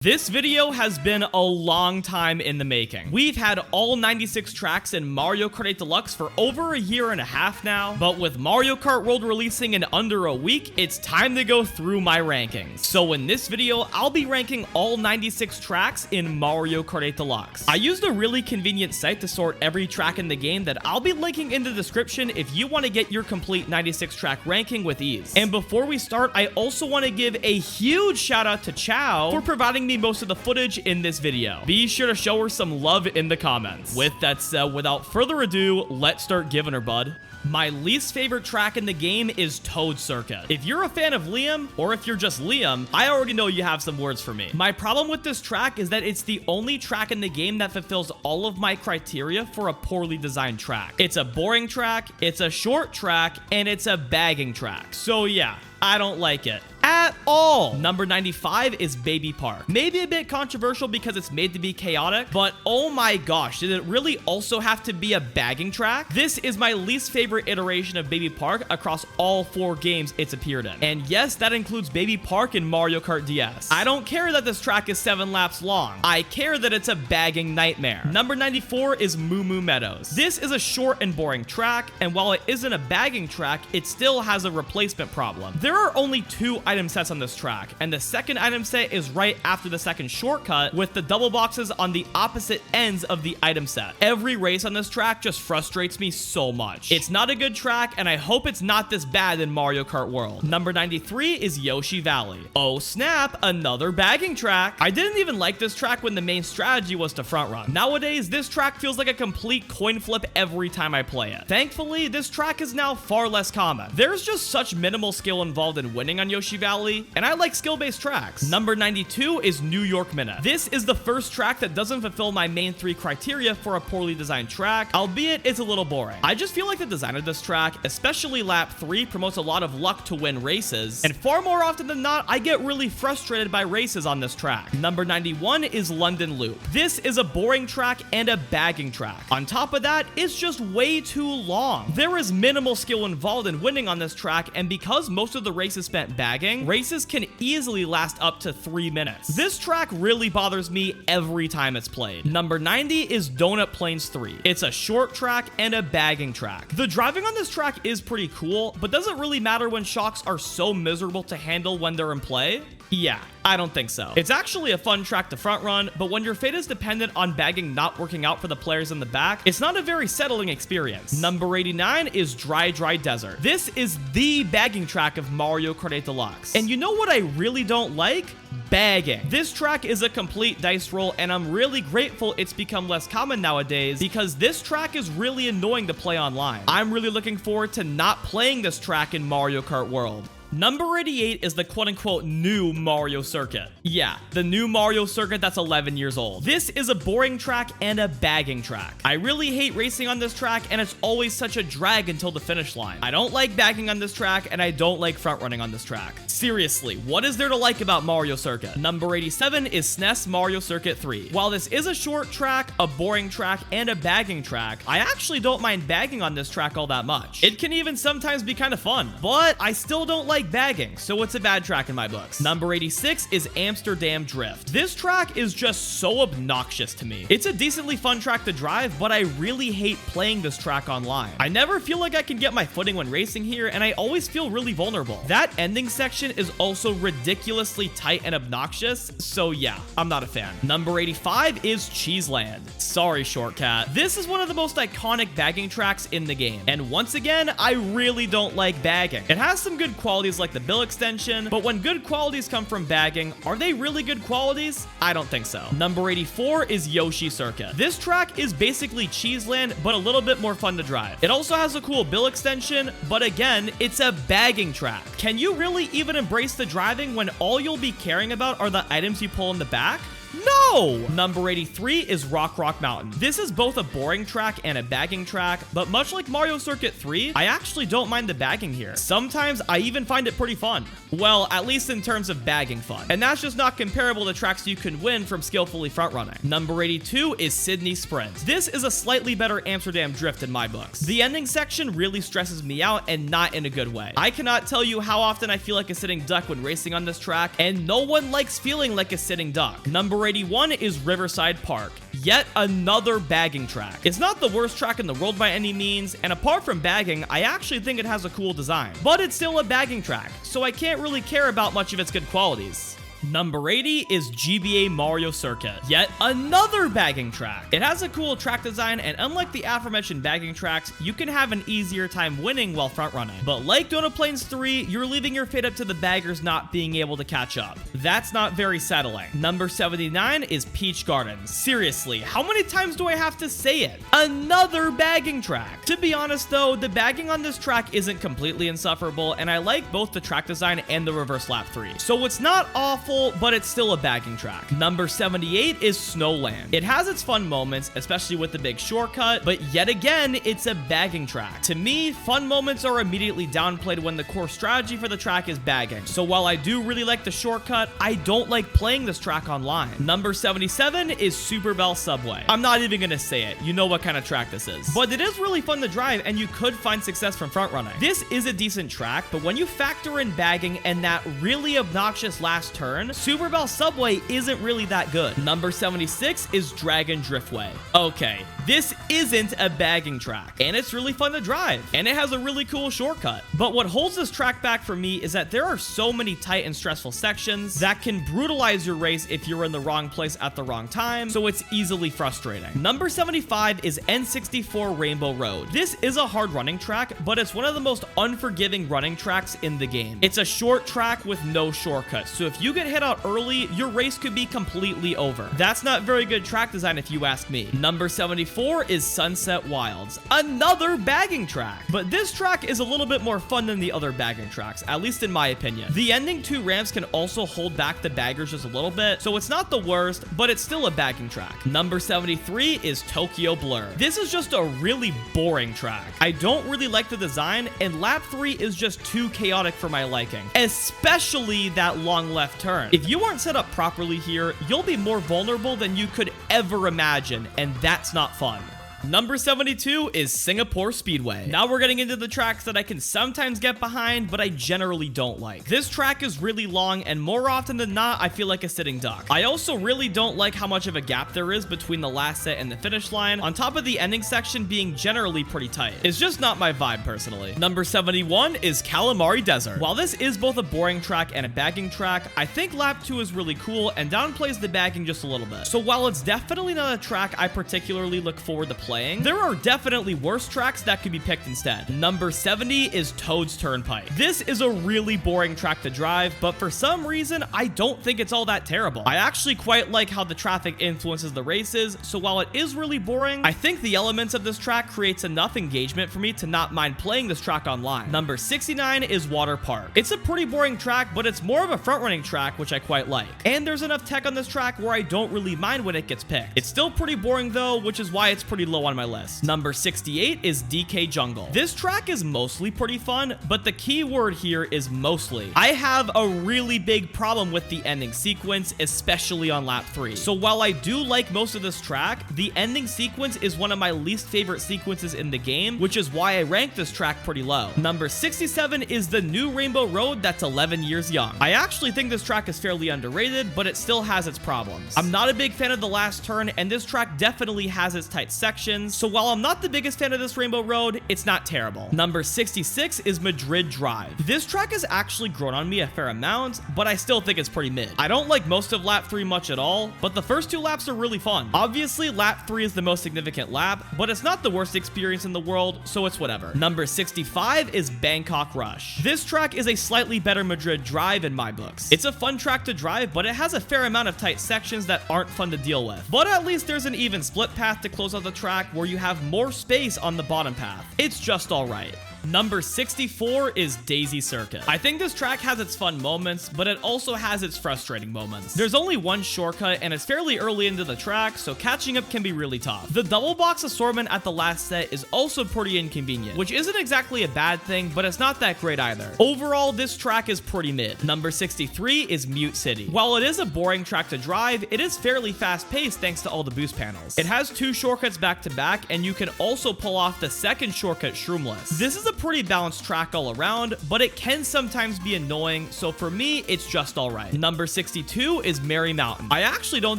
This video has been a long time in the making. We've had all 96 tracks in Mario Kart 8 Deluxe for over a year and a half now, but with Mario Kart World releasing in under a week, it's time to go through my rankings. So in this video, I'll be ranking all 96 tracks in Mario Kart 8 Deluxe. I used a really convenient site to sort every track in the game that I'll be linking in the description if you want to get your complete 96 track ranking with ease. And before we start, I also want to give a huge shout out to Chao for providing me most of the footage in this video. Be sure to show her some love in the comments. With that said, without further ado, let's start giving her, bud. My least favorite track in the game is Toad Circuit. If you're a fan of Liam, or if you're just Liam, I already know you have some words for me. My problem with this track is that it's the only track in the game that fulfills all of my criteria for a poorly designed track. It's a boring track, it's a short track, and it's a bagging track. So yeah, I don't like it at all. Number 95 is Baby Park. Maybe a bit controversial because it's made to be chaotic, but oh my gosh, did it really also have to be a bagging track? This is my least favorite iteration of Baby Park across all 4 games it's appeared in. And yes, that includes Baby Park in Mario Kart DS. I don't care that this track is 7 laps long. I care that it's a bagging nightmare. Number 94 is Moo Moo Meadows. This is a short and boring track, and while it isn't a bagging track, it still has a replacement problem. There are only 2 item sets on this track, and the second item set is right after the second shortcut with the double boxes on the opposite ends of the item set. Every race on this track just frustrates me so much. It's not a good track, and I hope it's not this bad in Mario Kart World. Number 93 is Yoshi Valley. Oh snap, another bagging track. I didn't even like this track when the main strategy was to front run. Nowadays, this track feels like a complete coin flip every time I play it. Thankfully, this track is now far less common. There's just such minimal skill involved in winning on Yoshi Valley, and I like skill-based tracks. Number 92 is New York Minute. This is the first track that doesn't fulfill my main 3 criteria for a poorly designed track, albeit it's a little boring. I just feel like the design of this track, especially lap 3, promotes a lot of luck to win races, and far more often than not, I get really frustrated by races on this track. Number 91 is London Loop. This is a boring track and a bagging track. On top of that, it's just way too long. There is minimal skill involved in winning on this track, and because most of the races spent bagging, races can easily last up to 3 minutes. This track really bothers me every time it's played. Number 90 is Donut Plains 3. It's a short track and a bagging track. The driving on this track is pretty cool, but does it really matter when shocks are so miserable to handle when they're in play? Yeah, I don't think so. It's actually a fun track to front run, but when your fate is dependent on bagging not working out for the players in the back, it's not a very settling experience. Number 89 is Dry Desert. This is the bagging track of Mario Kart 8 Deluxe. And you know what I really don't like? Bagging. This track is a complete dice roll, and I'm really grateful it's become less common nowadays because this track is really annoying to play online. I'm really looking forward to not playing this track in Mario Kart World. Number 88 is the quote-unquote new Mario Circuit. Yeah, the new Mario Circuit that's 11 years old. This is a boring track and a bagging track. I really hate racing on this track, and it's always such a drag until the finish line. I don't like bagging on this track, and I don't like front running on this track. Seriously, what is there to like about Mario Circuit? Number 87 is SNES Mario Circuit 3. While this is a short track, a boring track, and a bagging track, I actually don't mind bagging on this track all that much. It can even sometimes be kind of fun, but I still don't like bagging, so it's a bad track in my books. Number 86 is Amsterdam Drift. This track is just so obnoxious to me. It's a decently fun track to drive, but I really hate playing this track online. I never feel like I can get my footing when racing here, and I always feel really vulnerable. That ending section is also ridiculously tight and obnoxious, so yeah, I'm not a fan. Number 85 is Cheeseland. Sorry, Shortcat. This is one of the most iconic bagging tracks in the game, and once again, I really don't like bagging. It has some good qualities like the bill extension, but when good qualities come from bagging, are they really good qualities? I don't think so. Number 84 is Yoshi Circuit. This track is basically Cheeseland, but a little bit more fun to drive. It also has a cool bill extension, but again, it's a bagging track. Can you really even embrace the driving when all you'll be caring about are the items you pull in the back? No! Number 83 is Rock Mountain. This is both a boring track and a bagging track, but much like Mario Circuit 3, I actually don't mind the bagging here. Sometimes I even find it pretty fun. Well, at least in terms of bagging fun. And that's just not comparable to tracks you can win from skillfully front running. Number 82 is Sydney Sprint. This is a slightly better Amsterdam Drift in my books. The ending section really stresses me out and not in a good way. I cannot tell you how often I feel like a sitting duck when racing on this track, and no one likes feeling like a sitting duck. Number 81 is Riverside Park. Yet another bagging track. It's not the worst track in the world by any means, and apart from bagging, I actually think it has a cool design. But it's still a bagging track, so I can't really care about much of its good qualities. Number 80 is GBA Mario Circuit. Yet another bagging track. It has a cool track design, and unlike the aforementioned bagging tracks, you can have an easier time winning while front running. But like Donut Plains 3, you're leaving your fate up to the baggers not being able to catch up. That's not very settling. Number 79 is Peach Gardens. Seriously, how many times do I have to say it? Another bagging track. To be honest though, the bagging on this track isn't completely insufferable, and I like both the track design and the reverse lap 3. So it's not awful, but it's still a bagging track. Number 78 is Snowland. It has its fun moments, especially with the big shortcut, but yet again, it's a bagging track. To me, fun moments are immediately downplayed when the core strategy for the track is bagging. So while I do really like the shortcut, I don't like playing this track online. Number 77 is Super Bell Subway. I'm not even gonna say it. You know what kind of track this is. But it is really fun to drive, and you could find success from front running. This is a decent track, but when you factor in bagging and that really obnoxious last turn, Super Bell Subway isn't really that good. Number 76 is Dragon Driftway. Okay, this isn't a bagging track, and it's really fun to drive, and it has a really cool shortcut. But what holds this track back for me is that there are so many tight and stressful sections that can brutalize your race if you're in the wrong place at the wrong time, so it's easily frustrating. Number 75 is N64 Rainbow Road. This is a hard running track, but it's one of the most unforgiving running tracks in the game. It's a short track with no shortcuts, so if you get hit out early, your race could be completely over. That's not very good track design if you ask me. Number 74 is Sunset Wilds. Another bagging track. But this track is a little bit more fun than the other bagging tracks, at least in my opinion. The ending 2 ramps can also hold back the baggers just a little bit, so it's not the worst, but it's still a bagging track. Number 73 is Tokyo Blur. This is just a really boring track. I don't really like the design, and lap 3 is just too chaotic for my liking, especially that long left turn. If you aren't set up properly here, you'll be more vulnerable than you could ever imagine, and that's not fun. Number 72 is Singapore Speedway. Now we're getting into the tracks that I can sometimes get behind, but I generally don't like. This track is really long, and more often than not, I feel like a sitting duck. I also really don't like how much of a gap there is between the last set and the finish line, on top of the ending section being generally pretty tight. It's just not my vibe personally. Number 71 is Calamari Desert. While this is both a boring track and a bagging track, I think lap 2 is really cool and downplays the bagging just a little bit. So while it's definitely not a track I particularly look forward to playing, there are definitely worse tracks that could be picked instead. Number 70 is Toad's Turnpike. This is a really boring track to drive, but for some reason, I don't think it's all that terrible. I actually quite like how the traffic influences the races, so while it is really boring, I think the elements of this track creates enough engagement for me to not mind playing this track online. Number 69 is Water Park. It's a pretty boring track, but it's more of a front-running track, which I quite like. And there's enough tech on this track where I don't really mind when it gets picked. It's still pretty boring though, which is why it's pretty low on my list. Number 68 is DK Jungle. This track is mostly pretty fun, but the key word here is mostly. I have a really big problem with the ending sequence, especially on lap 3. So while I do like most of this track, the ending sequence is one of my least favorite sequences in the game, which is why I rank this track pretty low. Number 67 is the new Rainbow Road that's 11 years young. I actually think this track is fairly underrated, but it still has its problems. I'm not a big fan of the last turn, and this track definitely has its tight sections, so while I'm not the biggest fan of this Rainbow Road, it's not terrible. Number 66 is Madrid Drive. This track has actually grown on me a fair amount, but I still think it's pretty mid. I don't like most of lap 3 much at all, but the first 2 laps are really fun. Obviously, lap 3 is the most significant lap, but it's not the worst experience in the world, so it's whatever. Number 65 is Bangkok Rush. This track is a slightly better Madrid Drive in my books. It's a fun track to drive, but it has a fair amount of tight sections that aren't fun to deal with. But at least there's an even split path to close out the track where you have more space on the bottom path. It's just all right. Number 64 is Daisy Circuit. I think this track has its fun moments, but it also has its frustrating moments. There's only one shortcut, and it's fairly early into the track, so catching up can be really tough. The double box assortment at the last set is also pretty inconvenient, which isn't exactly a bad thing, but it's not that great either. Overall, this track is pretty mid. Number 63 is Mute City. While it is a boring track to drive, it is fairly fast-paced thanks to all the boost panels. It has two shortcuts back to back, and you can also pull off the second shortcut Shroomless. This is a pretty balanced track all around, but it can sometimes be annoying, so for me, it's just alright. Number 62 is Merry Mountain. I actually don't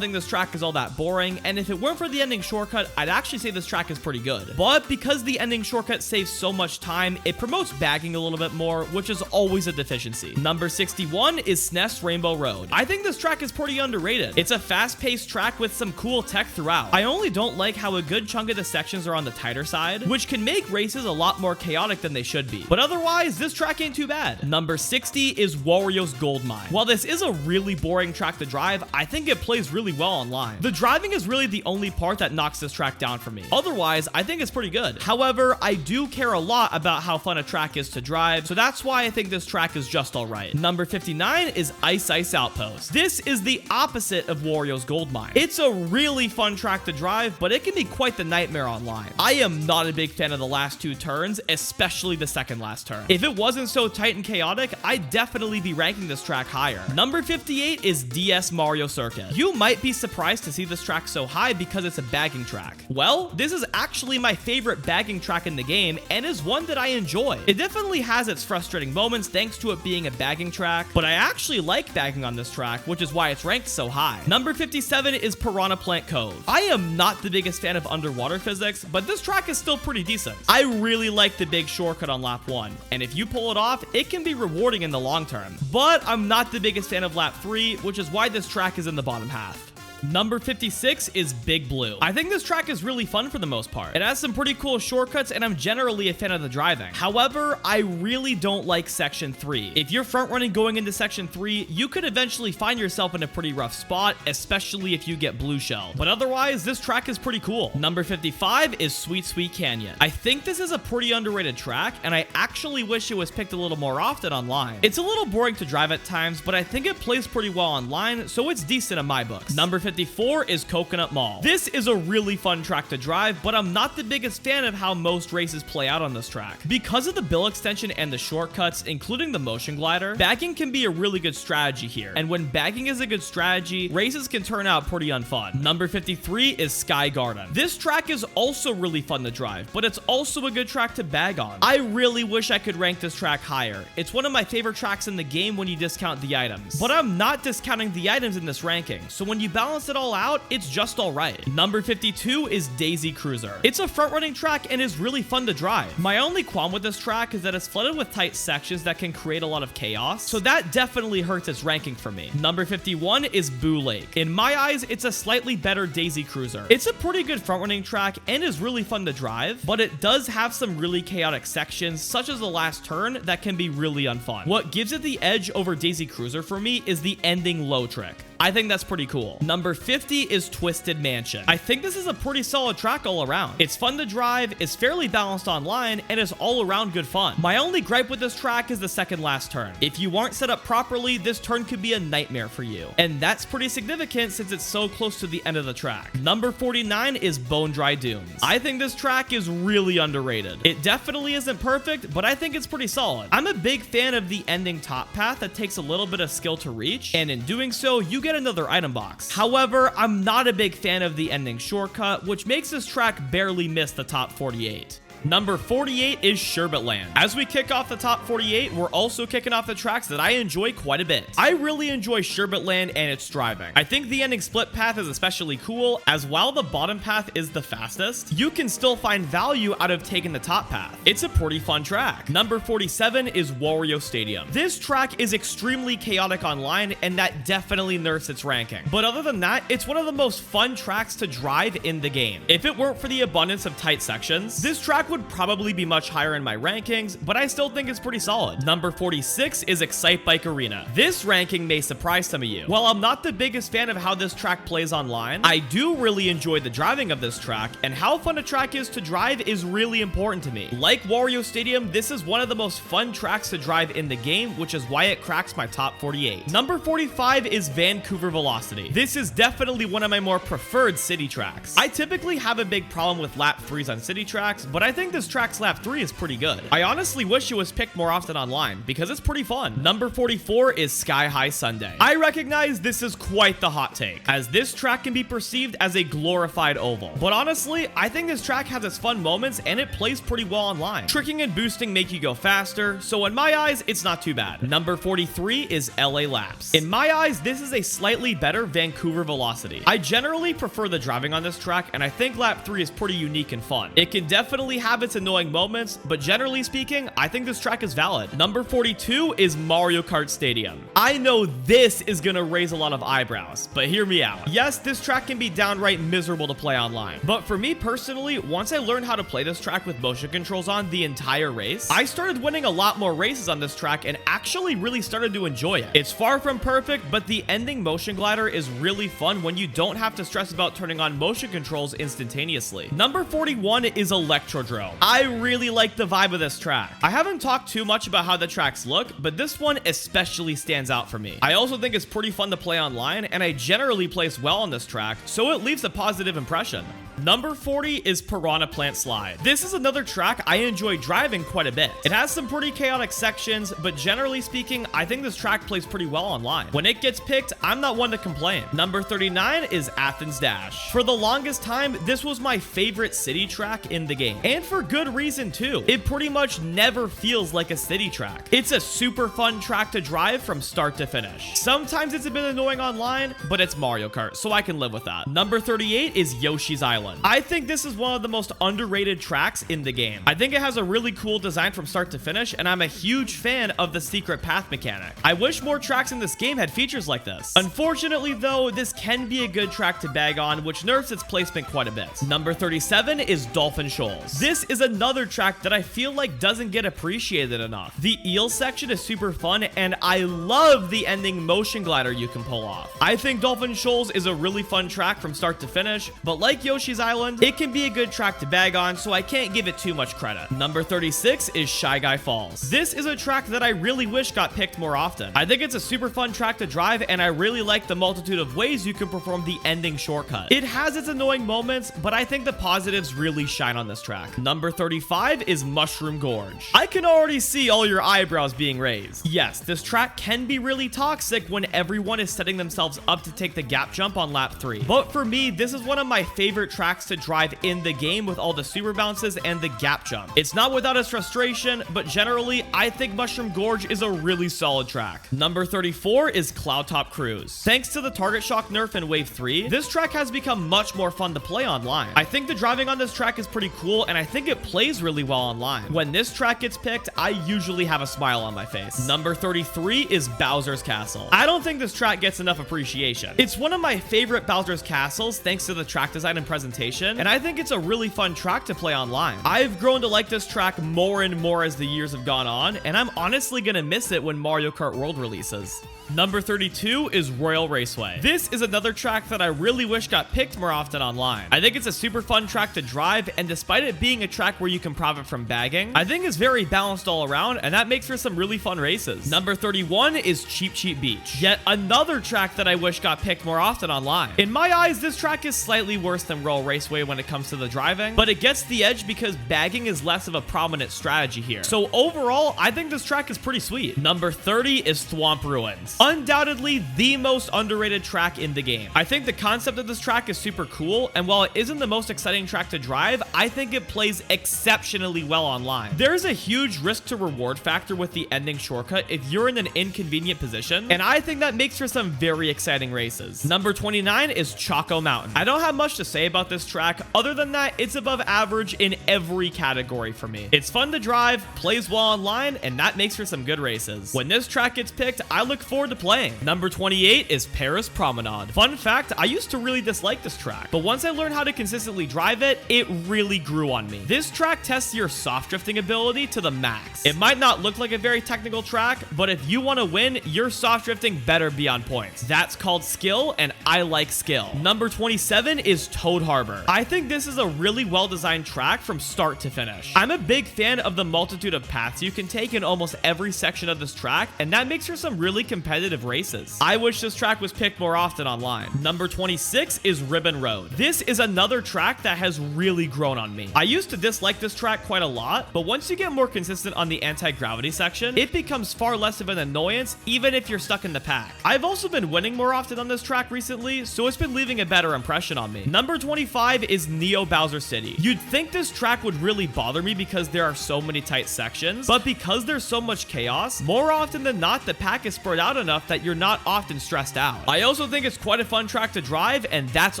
think this track is all that boring, and if it weren't for the ending shortcut, I'd actually say this track is pretty good. But because the ending shortcut saves so much time, it promotes bagging a little bit more, which is always a deficiency. Number 61 is SNES Rainbow Road. I think this track is pretty underrated. It's a fast-paced track with some cool tech throughout. I only don't like how a good chunk of the sections are on the tighter side, which can make races a lot more chaotic than they should be. But otherwise, this track ain't too bad. Number 60 is Wario's Gold Mine. While this is a really boring track to drive, I think it plays really well online. The driving is really the only part that knocks this track down for me. Otherwise, I think it's pretty good. However, I do care a lot about how fun a track is to drive, so that's why I think this track is just alright. Number 59 is Ice Ice Outpost. This is the opposite of Wario's Gold Mine. It's a really fun track to drive, but it can be quite the nightmare online. I am not a big fan of the last two turns, especially the second last turn. If it wasn't so tight and chaotic, I'd definitely be ranking this track higher. Number 58 is DS Mario Circuit. You might be surprised to see this track so high because it's a bagging track. Well, this is actually my favorite bagging track in the game and is one that I enjoy. It definitely has its frustrating moments thanks to it being a bagging track, but I actually like bagging on this track, which is why it's ranked so high. Number 57 is Piranha Plant Cove. I am not the biggest fan of underwater physics, but this track is still pretty decent. I really like the big shortcut on lap 1, and if you pull it off, it can be rewarding in the long term. But I'm not the biggest fan of lap 3, which is why this track is in the bottom half. Number 56 is Big Blue. I think this track is really fun for the most part. It has some pretty cool shortcuts, and I'm generally a fan of the driving. However, I really don't like Section 3. If you're front running going into Section 3, you could eventually find yourself in a pretty rough spot, especially if you get Blue Shell. But otherwise, this track is pretty cool. Number 55 is Sweet Sweet Canyon. I think this is a pretty underrated track, and I actually wish it was picked a little more often online. It's a little boring to drive at times, but I think it plays pretty well online, so it's decent in my books. Number 54 is Coconut Mall. This is a really fun track to drive, but I'm not the biggest fan of how most races play out on this track. Because of the bill extension and the shortcuts, including the motion glider, bagging can be a really good strategy here. And when bagging is a good strategy, races can turn out pretty unfun. Number 53 is Sky Garden. This track is also really fun to drive, but it's also a good track to bag on. I really wish I could rank this track higher. It's one of my favorite tracks in the game when you discount the items. But I'm not discounting the items in this ranking, so when you balance it all out, it's just alright. Number 52 is Daisy Cruiser. It's a front-running track and is really fun to drive. My only qualm with this track is that it's flooded with tight sections that can create a lot of chaos, so that definitely hurts its ranking for me. Number 51 is Boo Lake. In my eyes, it's a slightly better Daisy Cruiser. It's a pretty good front-running track and is really fun to drive, but it does have some really chaotic sections, such as the last turn, that can be really unfun. What gives it the edge over Daisy Cruiser for me is the ending low trick. I think that's pretty cool. Number 50 is Twisted Mansion. I think this is a pretty solid track all around. It's fun to drive, it's fairly balanced online, and is all around good fun. My only gripe with this track is the second last turn. If you aren't set up properly, this turn could be a nightmare for you. And that's pretty significant since it's so close to the end of the track. Number 49 is Bone Dry Dunes. I think this track is really underrated. It definitely isn't perfect, but I think it's pretty solid. I'm a big fan of the ending top path that takes a little bit of skill to reach, and in doing so, you get another item box. However, I'm not a big fan of the ending shortcut, which makes this track barely miss the top 48. Number 48 is Sherbet Land. As we kick off the top 48, we're also kicking off the tracks that I enjoy quite a bit. I really enjoy Sherbet Land and its driving. I think the ending split path is especially cool, as while the bottom path is the fastest, you can still find value out of taking the top path. It's a pretty fun track. Number 47 is Wario Stadium. This track is extremely chaotic online, and that definitely nerfs its ranking. But other than that, it's one of the most fun tracks to drive in the game. If it weren't for the abundance of tight sections, this track would probably be much higher in my rankings, but I still think it's pretty solid. Number 46 is Excite Bike Arena. This ranking may surprise some of you. While I'm not the biggest fan of how this track plays online, I do really enjoy the driving of this track, and how fun a track is to drive is really important to me. Like Wario Stadium, this is one of the most fun tracks to drive in the game, which is why it cracks my top 48. Number 45 is Vancouver Velocity. This is definitely one of my more preferred city tracks. I typically have a big problem with lap 3s on city tracks, but I think this track's lap 3 is pretty good. I honestly wish it was picked more often online because it's pretty fun. Number 44 is Sky High Sunday. I recognize this is quite the hot take, as this track can be perceived as a glorified oval. But honestly, I think this track has its fun moments and it plays pretty well online. Tricking and boosting make you go faster, so in my eyes, it's not too bad. Number 43 is LA Laps. In my eyes, this is a slightly better Vancouver Velocity. I generally prefer the driving on this track, and I think lap 3 is pretty unique and fun. It can definitely have its annoying moments, but generally speaking, I think this track is valid. Number 42 is Mario Kart Stadium. I know this is gonna raise a lot of eyebrows, but hear me out. Yes, this track can be downright miserable to play online, but for me personally, once I learned how to play this track with motion controls on the entire race, I started winning a lot more races on this track and actually really started to enjoy it. It's far from perfect, but the ending motion glider is really fun when you don't have to stress about turning on motion controls instantaneously. Number 41 is Electrodrome. I really like the vibe of this track. I haven't talked too much about how the tracks look, but this one especially stands out for me. I also think it's pretty fun to play online, and I generally place well on this track, so it leaves a positive impression. Number 40 is Piranha Plant Slide. This is another track I enjoy driving quite a bit. It has some pretty chaotic sections, but generally speaking, I think this track plays pretty well online. When it gets picked, I'm not one to complain. Number 39 is Athens Dash. For the longest time, this was my favorite city track in the game, and for good reason too. It pretty much never feels like a city track. It's a super fun track to drive from start to finish. Sometimes it's a bit annoying online, but it's Mario Kart, so I can live with that. Number 38 is Yoshi's Island. I think this is one of the most underrated tracks in the game. I think it has a really cool design from start to finish, and I'm a huge fan of the secret path mechanic. I wish more tracks in this game had features like this. Unfortunately though, this can be a good track to bag on, which nerfs its placement quite a bit. Number 37 is Dolphin Shoals. This is another track that I feel like doesn't get appreciated enough. The eel section is super fun, and I love the ending motion glider you can pull off. I think Dolphin Shoals is a really fun track from start to finish, but like Yoshi's Island, it can be a good track to bag on, so I can't give it too much credit. Number 36 is Shy Guy Falls. This is a track that I really wish got picked more often. I think it's a super fun track to drive, and I really like the multitude of ways you can perform the ending shortcut. It has its annoying moments, but I think the positives really shine on this track. Number 35 is Mushroom Gorge. I can already see all your eyebrows being raised. Yes, this track can be really toxic when everyone is setting themselves up to take the gap jump on lap 3. But for me, this is one of my favorite tracks to drive in the game with all the super bounces and the gap jump. It's not without its frustration, but generally, I think Mushroom Gorge is a really solid track. Number 34 is Cloud Top Cruise. Thanks to the Target Shock nerf in Wave 3, this track has become much more fun to play online. I think the driving on this track is pretty cool, and I think it plays really well online. When this track gets picked, I usually have a smile on my face. Number 33 is Bowser's Castle. I don't think this track gets enough appreciation. It's one of my favorite Bowser's Castles thanks to the track design and presentation, and I think it's a really fun track to play online. I've grown to like this track more and more as the years have gone on, and I'm honestly gonna miss it when Mario Kart World releases. Number 32 is Royal Raceway. This is another track that I really wish got picked more often online. I think it's a super fun track to drive, and despite it being a track where you can profit from bagging, I think it's very balanced all around, and that makes for some really fun races. Number 31 is Cheap Cheap Beach. Yet another track that I wish got picked more often online. In my eyes, this track is slightly worse than Royal Raceway when it comes to the driving, but it gets the edge because bagging is less of a prominent strategy here. So overall, I think this track is pretty sweet. Number 30 is Thwomp Ruins. Undoubtedly the most underrated track in the game. I think the concept of this track is super cool, and while it isn't the most exciting track to drive, I think it plays exceptionally well online. There's a huge risk to reward factor with the ending shortcut if you're in an inconvenient position, and I think that makes for some very exciting races. Number 29 is Choco Mountain. I don't have much to say about this track. Other than that, it's above average in every category for me. It's fun to drive, plays well online, and that makes for some good races. When this track gets picked, I look forward to playing. Number 28 is Paris Promenade. Fun fact, I used to really dislike this track, but once I learned how to consistently drive it, it really grew on me. This track tests your soft drifting ability to the max. It might not look like a very technical track, but if you want to win, your soft drifting better be on points. That's called skill, and I like skill. Number 27 is Toad Harbor. I think this is a really well-designed track from start to finish. I'm a big fan of the multitude of paths you can take in almost every section of this track, and that makes for some really competitive races. I wish this track was picked more often online. Number 26 is Ribbon Road. This is another track that has really grown on me. I used to dislike this track quite a lot, but once you get more consistent on the anti-gravity section, it becomes far less of an annoyance even if you're stuck in the pack. I've also been winning more often on this track recently, so it's been leaving a better impression on me. Number 25 is Neo Bowser City. You'd think this track would really bother me because there are so many tight sections, but because there's so much chaos, more often than not, the pack is spread out enough that you're not often stressed out. I also think it's quite a fun track to drive, and that's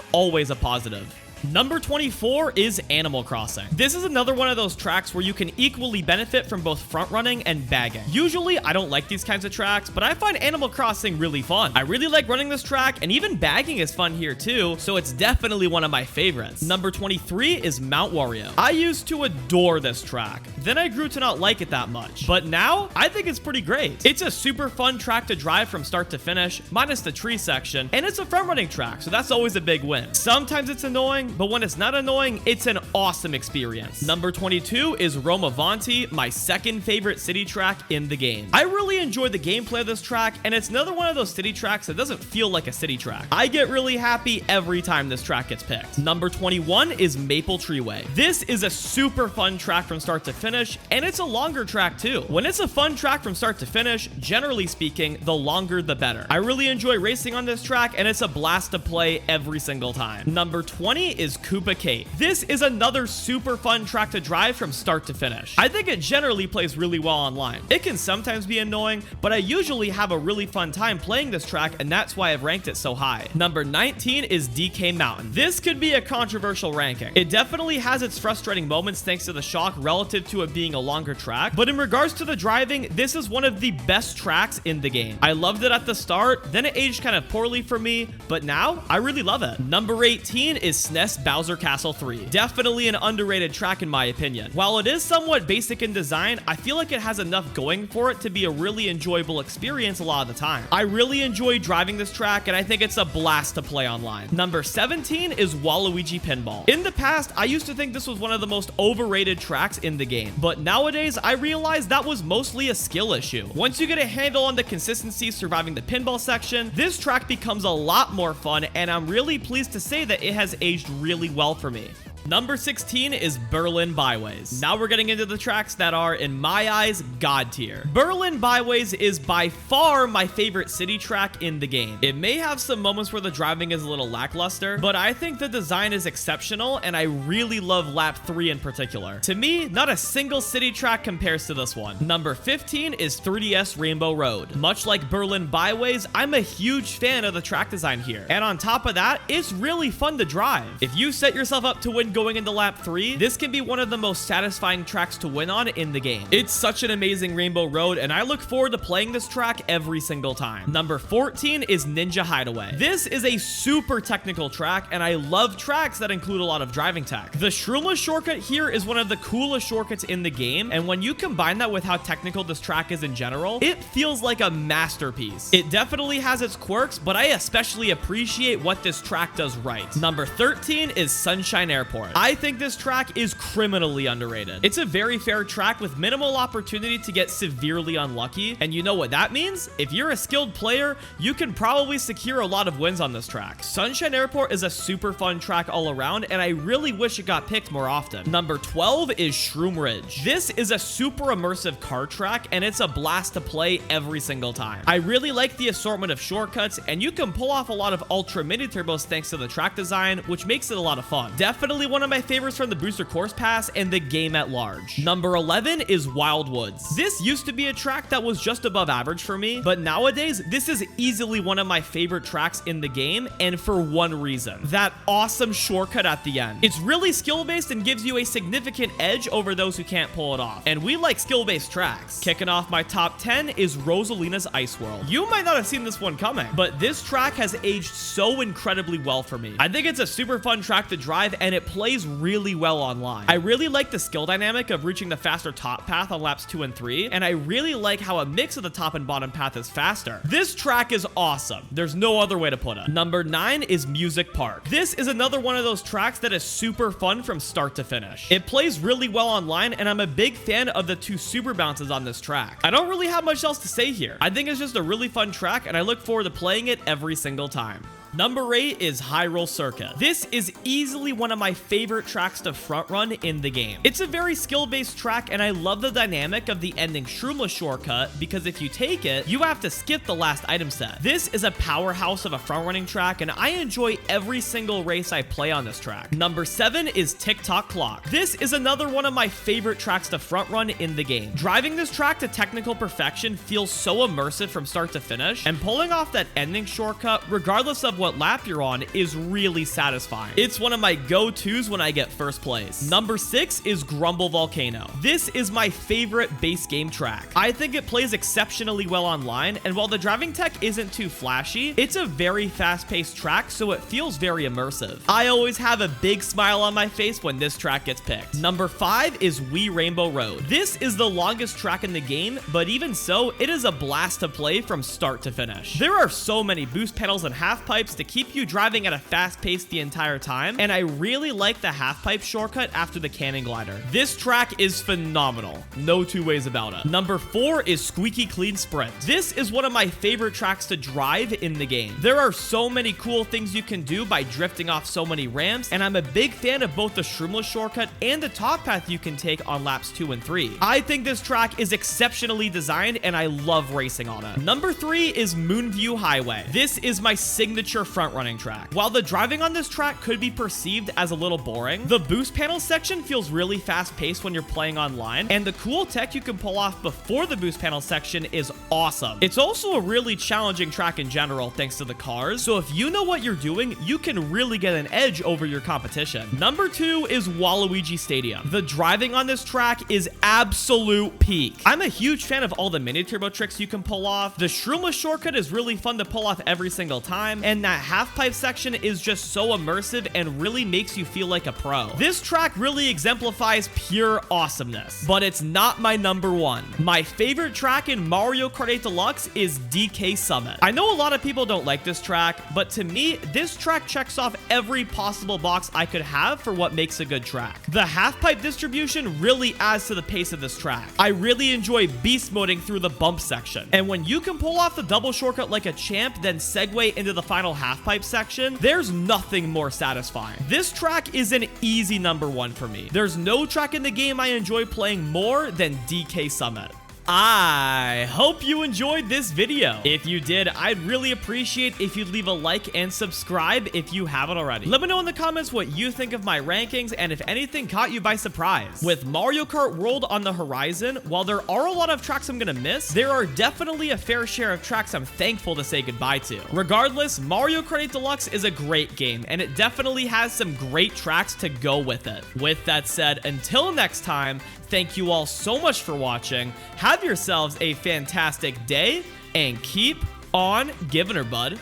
always a positive. Number 24 is Animal Crossing. This is another one of those tracks where you can equally benefit from both front running and bagging. Usually, I don't like these kinds of tracks, but I find Animal Crossing really fun. I really like running this track, and even bagging is fun here too, so it's definitely one of my favorites. Number 23 is Mount Wario. I used to adore this track. Then I grew to not like it that much, but now I think it's pretty great. It's a super fun track to drive from start to finish, minus the tree section, and it's a front running track, so that's always a big win. Sometimes it's annoying, but when it's not annoying, it's an awesome experience. Number 22 is Roma Vanti, my second favorite city track in the game. I really enjoy the gameplay of this track, and it's another one of those city tracks that doesn't feel like a city track. I get really happy every time this track gets picked. Number 21 is Maple Tree Way. This is a super fun track from start to finish, and it's a longer track too. When it's a fun track from start to finish, generally speaking, the longer the better. I really enjoy racing on this track, and it's a blast to play every single time. Number 20 is Koopa Kate. This is another super fun track to drive from start to finish. I think it generally plays really well online. It can sometimes be annoying, but I usually have a really fun time playing this track, and that's why I've ranked it so high. Number 19 is DK Mountain. This could be a controversial ranking. It definitely has its frustrating moments thanks to the shock relative to it being a longer track, but in regards to the driving, this is one of the best tracks in the game. I loved it at the start, then it aged kind of poorly for me, but now I really love it. Number 18 is SNES Bowser Castle 3. Definitely an underrated track in my opinion. While it is somewhat basic in design, I feel like it has enough going for it to be a really enjoyable experience a lot of the time. I really enjoy driving this track, and I think it's a blast to play online. Number 17 is Waluigi Pinball. In the past, I used to think this was one of the most overrated tracks in the game, but nowadays I realize that was mostly a skill issue. Once you get a handle on the consistency surviving the pinball section, this track becomes a lot more fun, and I'm really pleased to say that it has aged really well for me. Number 16 is Berlin Byways. Now we're getting into the tracks that are, in my eyes, god tier. Berlin Byways is by far my favorite city track in the game. It may have some moments where the driving is a little lackluster, but I think the design is exceptional, and I really love lap 3 in particular. To me, not a single city track compares to this one. Number 15 is 3DS Rainbow Road. Much like Berlin Byways, I'm a huge fan of the track design here, and on top of that, it's really fun to drive. If you set yourself up to win going into lap 3, this can be one of the most satisfying tracks to win on in the game. It's such an amazing Rainbow Road, and I look forward to playing this track every single time. Number 14 is Ninja Hideaway. This is a super technical track, and I love tracks that include a lot of driving tech. The Shroomless shortcut here is one of the coolest shortcuts in the game, and when you combine that with how technical this track is in general, it feels like a masterpiece. It definitely has its quirks, but I especially appreciate what this track does right. Number 13 is Sunshine Airport. I think this track is criminally underrated. It's a very fair track with minimal opportunity to get severely unlucky, and you know what that means? If you're a skilled player, you can probably secure a lot of wins on this track. Sunshine Airport is a super fun track all around, and I really wish it got picked more often. Number 12 is Shroom Ridge. This is a super immersive car track, and it's a blast to play every single time. I really like the assortment of shortcuts, and you can pull off a lot of ultra mini turbos thanks to the track design, which makes it a lot of fun. Definitely one of my favorites from the Booster Course Pass and the game at large. Number 11 is Wildwoods. This used to be a track that was just above average for me, but nowadays, this is easily one of my favorite tracks in the game, and for one reason. That awesome shortcut at the end. It's really skill-based and gives you a significant edge over those who can't pull it off. And we like skill-based tracks. Kicking off my top 10 is Rosalina's Ice World. You might not have seen this one coming, but this track has aged so incredibly well for me. I think it's a super fun track to drive, and it plays really well online. I really like the skill dynamic of reaching the faster top path on laps 2 and 3, and I really like how a mix of the top and bottom path is faster. This track is awesome. There's no other way to put it. Number 9 is Music Park. This is another one of those tracks that is super fun from start to finish. It plays really well online, and I'm a big fan of the 2 super bounces on this track. I don't really have much else to say here. I think it's just a really fun track, and I look forward to playing it every single time. Number 8 is Hyrule Circuit. This is easily one of my favorite tracks to front run in the game. It's a very skill-based track, and I love the dynamic of the ending Shroomless shortcut, because if you take it, you have to skip the last item set. This is a powerhouse of a front running track, and I enjoy every single race I play on this track. Number 7 is Tick-Tock Clock. This is another one of my favorite tracks to front run in the game. Driving this track to technical perfection feels so immersive from start to finish, and pulling off that ending shortcut, regardless of what lap you're on, is really satisfying. It's one of my go-tos when I get first place. Number 6 is Grumble Volcano. This is my favorite base game track. I think it plays exceptionally well online, and while the driving tech isn't too flashy, it's a very fast-paced track, so it feels very immersive. I always have a big smile on my face when this track gets picked. Number 5 is Wii Rainbow Road. This is the longest track in the game, but even so, it is a blast to play from start to finish. There are so many boost panels and half pipes to keep you driving at a fast pace the entire time, and I really like the half pipe shortcut after the cannon glider. This track is phenomenal. No two ways about it. Number 4 is Squeaky Clean Sprint. This is one of my favorite tracks to drive in the game. There are so many cool things you can do by drifting off so many ramps, and I'm a big fan of both the Shroomless shortcut and the top path you can take on laps 2 and 3. I think this track is exceptionally designed, and I love racing on it. Number 3 is Moonview Highway. This is my signature front running track. While the driving on this track could be perceived as a little boring, the boost panel section feels really fast paced when you're playing online, and the cool tech you can pull off before the boost panel section is awesome. It's also a really challenging track in general thanks to the cars, so if you know what you're doing, you can really get an edge over your competition. Number 2 is Waluigi Stadium. The driving on this track is absolute peak. I'm a huge fan of all the mini turbo tricks you can pull off. The Shroomless shortcut is really fun to pull off every single time, and that half pipe section is just so immersive and really makes you feel like a pro. This track really exemplifies pure awesomeness, but it's not my number 1. My favorite track in Mario Kart 8 Deluxe is DK Summit. I know a lot of people don't like this track, but to me, this track checks off every possible box I could have for what makes a good track. The half pipe distribution really adds to the pace of this track. I really enjoy beast moding through the bump section, and when you can pull off the double shortcut like a champ, then segue into the final half pipe section, there's nothing more satisfying. This track is an easy number 1 for me. There's no track in the game I enjoy playing more than DK Summit. I hope you enjoyed this video. If you did, I'd really appreciate if you'd leave a like and subscribe if you haven't already. Let me know in the comments what you think of my rankings and if anything caught you by surprise. With Mario Kart World on the horizon, while there are a lot of tracks I'm gonna miss, there are definitely a fair share of tracks I'm thankful to say goodbye to. Regardless, Mario Kart 8 Deluxe is a great game, and it definitely has some great tracks to go with it. With that said, until next time, thank you all so much for watching. Have yourselves a fantastic day, and keep on giving her, bud.